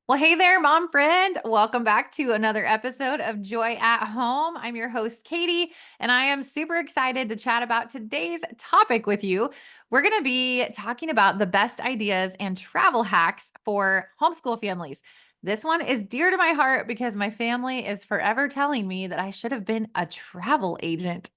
Well, hey there, mom friend. Welcome back to another episode of Joy at Home. I'm your host, Katie, and I am super excited to chat about today's topic with you. We're going to be talking about the best ideas and travel hacks for homeschool families. This one is dear to my heart because my family is forever telling me that I should have been a travel agent.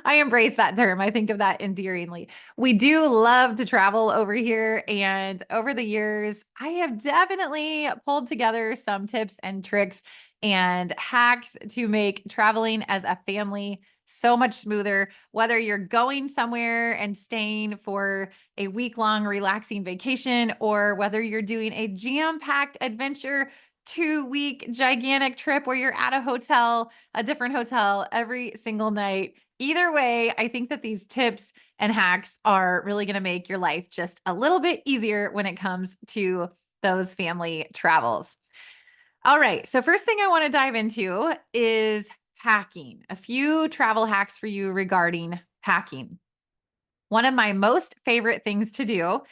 I embrace that term. I think of that endearingly. We do love to travel over here. And over the years, I have definitely pulled together some tips and tricks and hacks to make traveling as a family so much smoother. Whether you're going somewhere and staying for a week-long relaxing vacation, or whether you're doing a jam-packed adventure 2-week gigantic trip where you're at a different hotel every single night. Either way, I think that these tips and hacks are really going to make your life just a little bit easier when it comes to those family travels. All right. So, first thing I want to dive into is packing. A few travel hacks for you regarding packing. One of my most favorite things to do,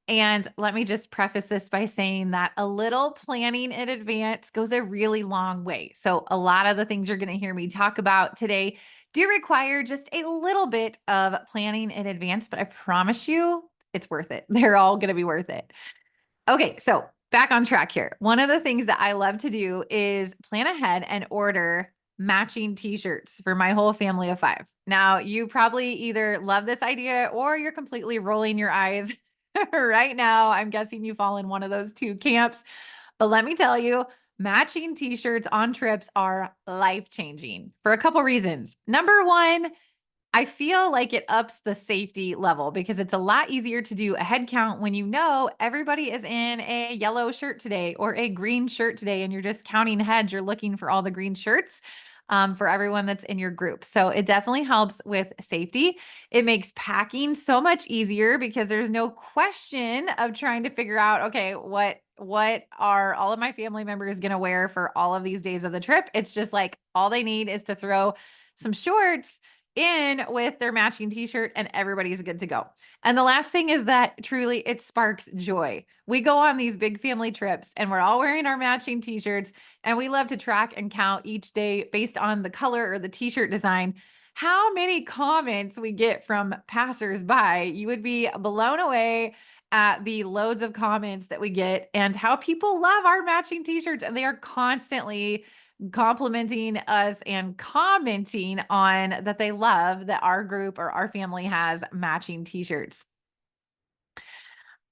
and let me just preface this by saying that a little planning in advance goes a really long way. So, a lot of the things you're going to hear me talk about today do require just a little bit of planning in advance, but I promise you it's worth it. They're all going to be worth it. Okay, so back on track here. One of the things that I love to do is plan ahead and order matching t-shirts for my whole family of 5. Now, you probably either love this idea or you're completely rolling your eyes right now. I'm guessing you fall in one of those two camps. But let me tell you, matching t-shirts on trips are life-changing for a couple reasons. Number 1, I feel like it ups the safety level because it's a lot easier to do a head count when you know everybody is in a yellow shirt today or a green shirt today, and you're just counting heads. You're looking for all the green shirts for everyone that's in your group. So it definitely helps with safety. It makes packing so much easier because there's no question of trying to figure out, okay, what are all of my family members going to wear for all of these days of the trip? It's just like all they need is to throw some shorts in with their matching t-shirt and everybody's good to go. And the last thing is that truly it sparks joy. We go on these big family trips and we're all wearing our matching t-shirts and we love to track and count each day based on the color or the t-shirt design. How many comments we get from passersby. You would be blown away at the loads of comments that we get and how people love our matching t-shirts, and they are constantly complimenting us and commenting on that they love that our group or our family has matching t-shirts.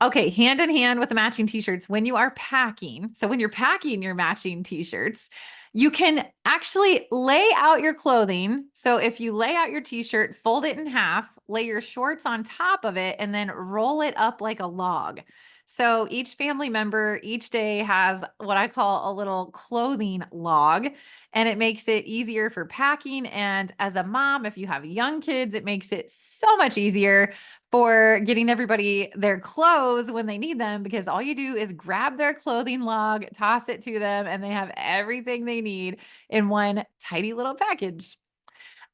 Okay, hand in hand with the matching t-shirts, when you are packing, so when you're packing your matching t-shirts, you can actually lay out your clothing. So if you lay out your t-shirt, fold it in half, lay your shorts on top of it, and then roll it up like a log. So each family member each day has what I call a little clothing log, and it makes it easier for packing. And as a mom, if you have young kids, it makes it so much easier for getting everybody their clothes when they need them, because all you do is grab their clothing log, toss it to them, and they have everything they need in one tidy little package.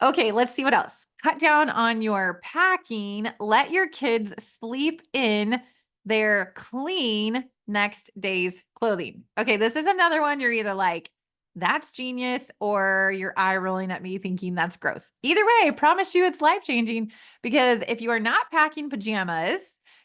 Okay, let's see what else. Cut down on your packing. Let your kids sleep in their clean next day's clothing. Okay, this is another one you're either like, that's genius, or your eye rolling at me thinking that's gross. Either way, I promise you it's life changing, because if you are not packing pajamas,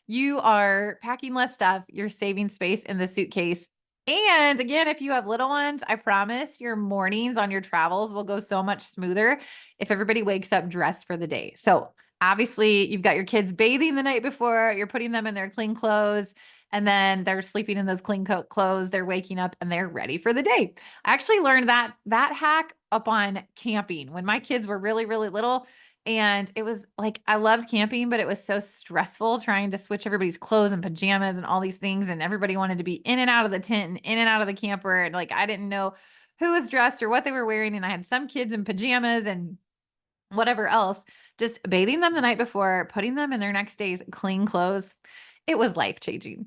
you are packing less stuff, you're saving space in the suitcase. And again, if you have little ones, I promise your mornings on your travels will go so much smoother if everybody wakes up dressed for the day. So obviously, you've got your kids bathing the night before, you're putting them in their clean clothes, and then they're sleeping in those clean clothes. They're waking up and they're ready for the day. I actually learned that hack up on camping when my kids were really, really little. And it was like, I loved camping, but it was so stressful trying to switch everybody's clothes and pajamas and all these things. And everybody wanted to be in and out of the tent and in and out of the camper. And like, I didn't know who was dressed or what they were wearing. And I had some kids in pajamas and whatever else, just bathing them the night before, putting them in their next day's clean clothes. It was life changing.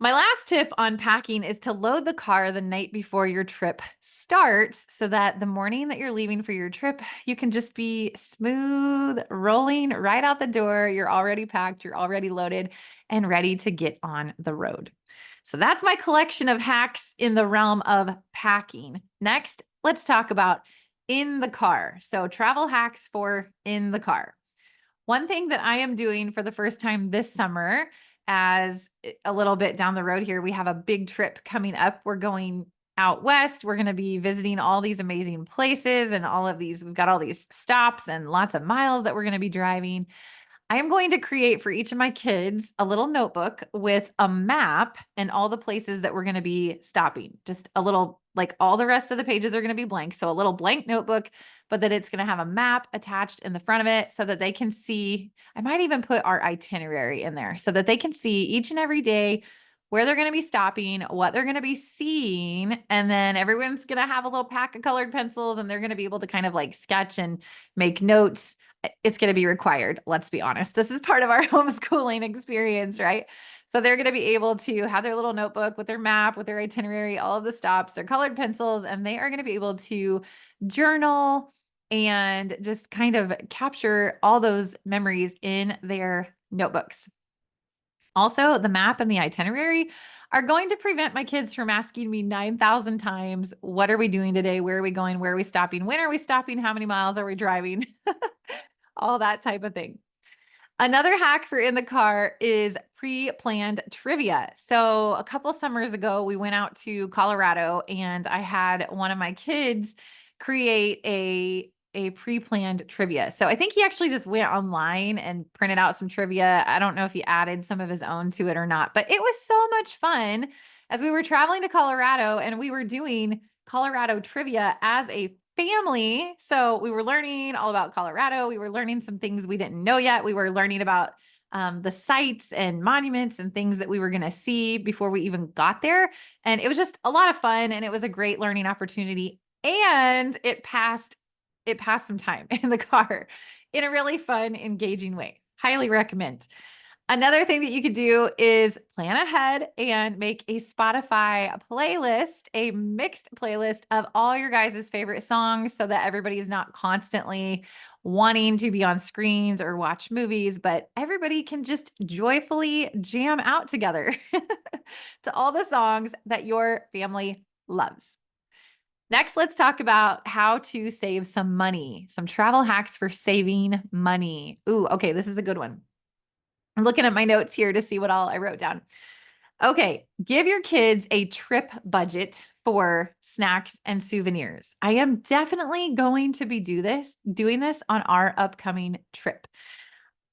My last tip on packing is to load the car the night before your trip starts so that the morning that you're leaving for your trip, you can just be smooth rolling right out the door. You're already packed, you're already loaded and ready to get on the road. So that's my collection of hacks in the realm of packing. Next, let's talk about in the car. So travel hacks for in the car. One thing that I am doing for the first time this summer, as a little bit down the road here, we have a big trip coming up. We're going out west. We're going to be visiting all these amazing places and all of these. We've got all these stops and lots of miles that we're going to be driving. I am going to create for each of my kids a little notebook with a map and all the places that we're going to be stopping. Just a little, like all the rest of the pages are going to be blank. So a little blank notebook, but that it's going to have a map attached in the front of it so that they can see. I might even put our itinerary in there so that they can see each and every day where they're going to be stopping, what they're going to be seeing. And then everyone's going to have a little pack of colored pencils and they're going to be able to kind of like sketch and make notes. It's going to be required. Let's be honest. This is part of our homeschooling experience, right? So they're going to be able to have their little notebook with their map, with their itinerary, all of the stops, their colored pencils, and they are going to be able to journal and just kind of capture all those memories in their notebooks. Also, the map and the itinerary are going to prevent my kids from asking me 9,000 times, what are we doing today? Where are we going? Where are we stopping? When are we stopping? How many miles are we driving? All that type of thing. Another hack for in the car is pre-planned trivia. So a couple summers ago, we went out to Colorado and I had one of my kids create a pre-planned trivia. So I think he actually just went online and printed out some trivia. I don't know if he added some of his own to it or not, but it was so much fun as we were traveling to Colorado and we were doing Colorado trivia as a family. So we were learning all about Colorado. We were learning some things we didn't know yet. We were learning about the sites and monuments and things that we were going to see before we even got there. And it was just a lot of fun. And it was a great learning opportunity. And it passed some time in the car in a really fun, engaging way. Highly recommend. Another thing that you could do is plan ahead and make a Spotify playlist, a mixed playlist of all your guys' favorite songs so that everybody is not constantly wanting to be on screens or watch movies, but everybody can just joyfully jam out together to all the songs that your family loves. Next, let's talk about how to save some money, some travel hacks for saving money. Ooh, okay, this is a good one. I'm looking at my notes here to see what all I wrote down. Okay, give your kids a trip budget for snacks and souvenirs. I am definitely going to be doing this on our upcoming trip.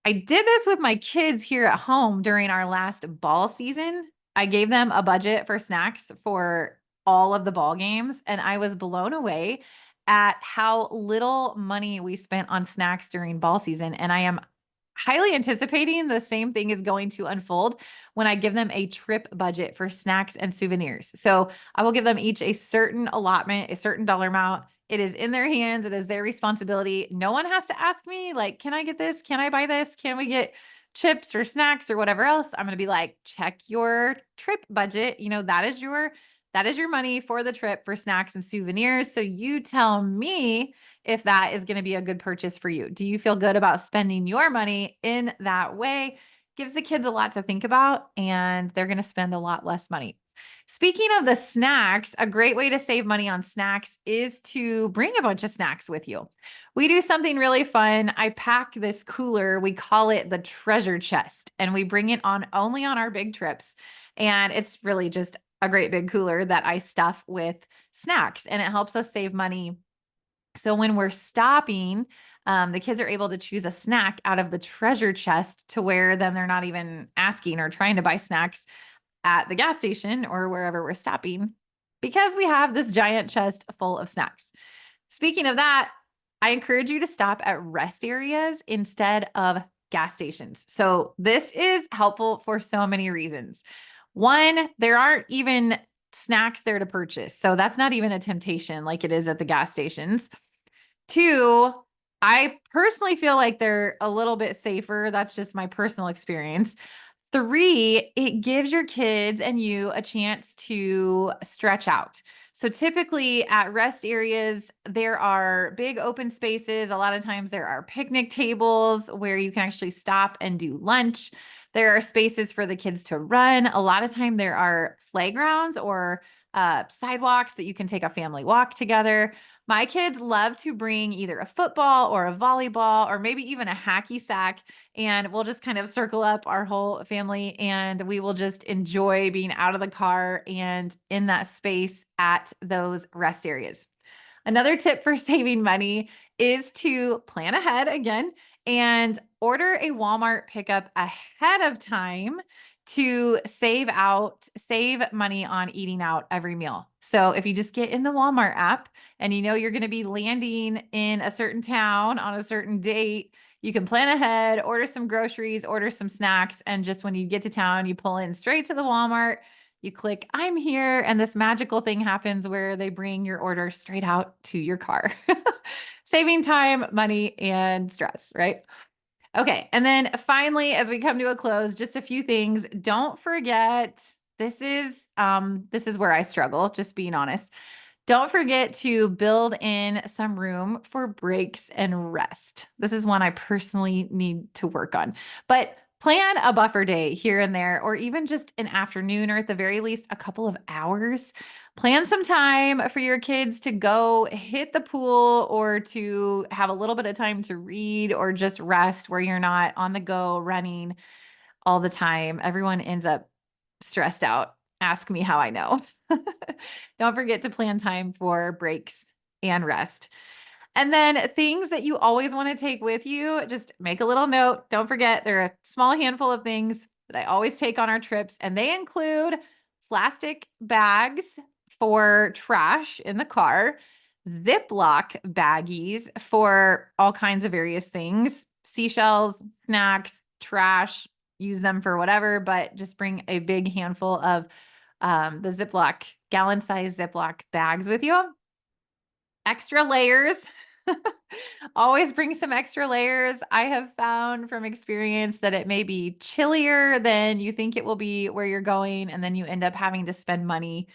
I did this with my kids here at home during our last ball season. I gave them a budget for snacks for all of the ball games, and I was blown away at how little money we spent on snacks during ball season. And I am highly anticipating the same thing is going to unfold when I give them a trip budget for snacks and souvenirs. So I will give them each a certain allotment, a certain dollar amount. It is in their hands. It is their responsibility. No one has to ask me, like, can I get this? Can I buy this? Can we get chips or snacks or whatever else? I'm going to be like, check your trip budget. That is your money for the trip for snacks and souvenirs. So you tell me if that is going to be a good purchase for you. Do you feel good about spending your money in that way? Gives the kids a lot to think about and they're going to spend a lot less money. Speaking of the snacks, a great way to save money on snacks is to bring a bunch of snacks with you. We do something really fun. I pack this cooler. We call it the treasure chest, and we bring it on only on our big trips. And it's really just a great big cooler that I stuff with snacks, and it helps us save money. So when we're stopping, the kids are able to choose a snack out of the treasure chest to where then they're not even asking or trying to buy snacks at the gas station or wherever we're stopping because we have this giant chest full of snacks. Speaking of that, I encourage you to stop at rest areas instead of gas stations. So this is helpful for so many reasons. One, there aren't even snacks there to purchase. So that's not even a temptation like it is at the gas stations. Two, I personally feel like they're a little bit safer. That's just my personal experience. 3, it gives your kids and you a chance to stretch out. So typically at rest areas, there are big open spaces. A lot of times there are picnic tables where you can actually stop and do lunch. There are spaces for the kids to run. A lot of time there are playgrounds or sidewalks that you can take a family walk together. My kids love to bring either a football or a volleyball or maybe even a hacky sack, and we'll just kind of circle up our whole family and we will just enjoy being out of the car and in that space at those rest areas. Another tip for saving money is to plan ahead again and order a Walmart pickup ahead of time to save money on eating out every meal. So if you just get in the Walmart app and you know you're going to be landing in a certain town on a certain date, you can plan ahead, order some groceries, order some snacks, and just when you get to town, you pull in straight to the Walmart, you click I'm here, and this magical thing happens where they bring your order straight out to your car. Saving time, money, and stress, right? Okay. And then finally, as we come to a close, just a few things. Don't forget, this is where I struggle, just being honest. Don't forget to build in some room for breaks and rest. This is one I personally need to work on. But plan a buffer day here and there, or even just an afternoon, or at the very least, a couple of hours. Plan some time for your kids to go hit the pool or to have a little bit of time to read or just rest where you're not on the go running all the time. Everyone ends up stressed out. Ask me how I know. Don't forget to plan time for breaks and rest. And then things that you always want to take with you, just make a little note. Don't forget, there are a small handful of things that I always take on our trips, and they include plastic bags for trash in the car, Ziploc baggies for all kinds of various things, seashells, snacks, trash, use them for whatever, but just bring a big handful of the Ziploc, gallon-sized Ziploc bags with you. Extra layers. Always bring some extra layers. I have found from experience that it may be chillier than you think it will be where you're going, and then you end up having to spend money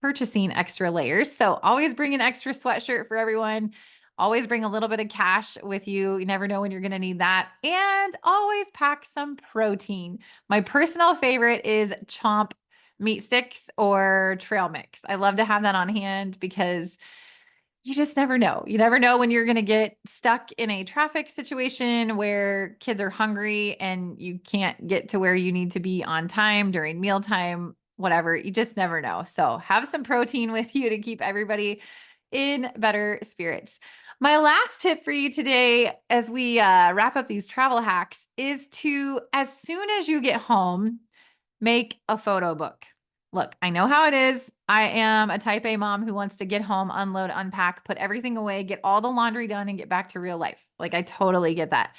purchasing extra layers. So always bring an extra sweatshirt for everyone. Always bring a little bit of cash with you. You never know when you're going to need that. And always pack some protein. My personal favorite is Chomp meat sticks or trail mix. I love to have that on hand because you just never know. You never know when you're going to get stuck in a traffic situation where kids are hungry and you can't get to where you need to be on time during mealtime, whatever. You just never know. So have some protein with you to keep everybody in better spirits. My last tip for you today, as we wrap up these travel hacks, is to, as soon as you get home, make a photo book. Look, I know how it is. I am a type A mom who wants to get home, unload, unpack, put everything away, get all the laundry done, and get back to real life. Like, I totally get that.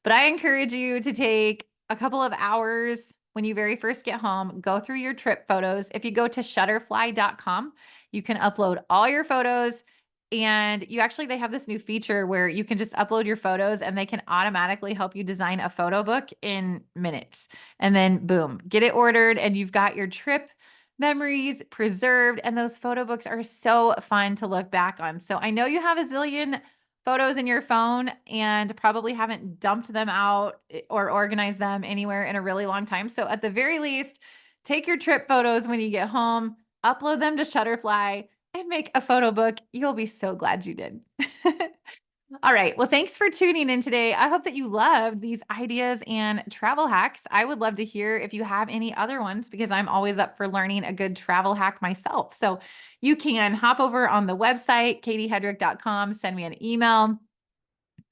But I encourage you to take a couple of hours when you very first get home, go through your trip photos. If you go to shutterfly.com, you can upload all your photos. And they have this new feature where you can just upload your photos and they can automatically help you design a photo book in minutes. And then boom, get it ordered and you've got your trip memories preserved. And those photo books are so fun to look back on. So I know you have a zillion photos in your phone and probably haven't dumped them out or organized them anywhere in a really long time. So at the very least, take your trip photos when you get home, upload them to Shutterfly, and make a photo book. You'll be so glad you did. All right. Well, thanks for tuning in today. I hope that you loved these ideas and travel hacks. I would love to hear if you have any other ones because I'm always up for learning a good travel hack myself. So you can hop over on the website, katiehedrick.com, send me an email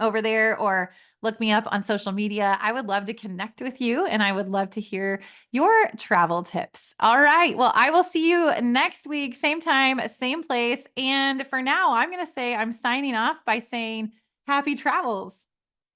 over there or look me up on social media. I would love to connect with you and I would love to hear your travel tips. All right. Well, I will see you next week, same time, same place. And for now, I'm going to say I'm signing off by saying happy travels.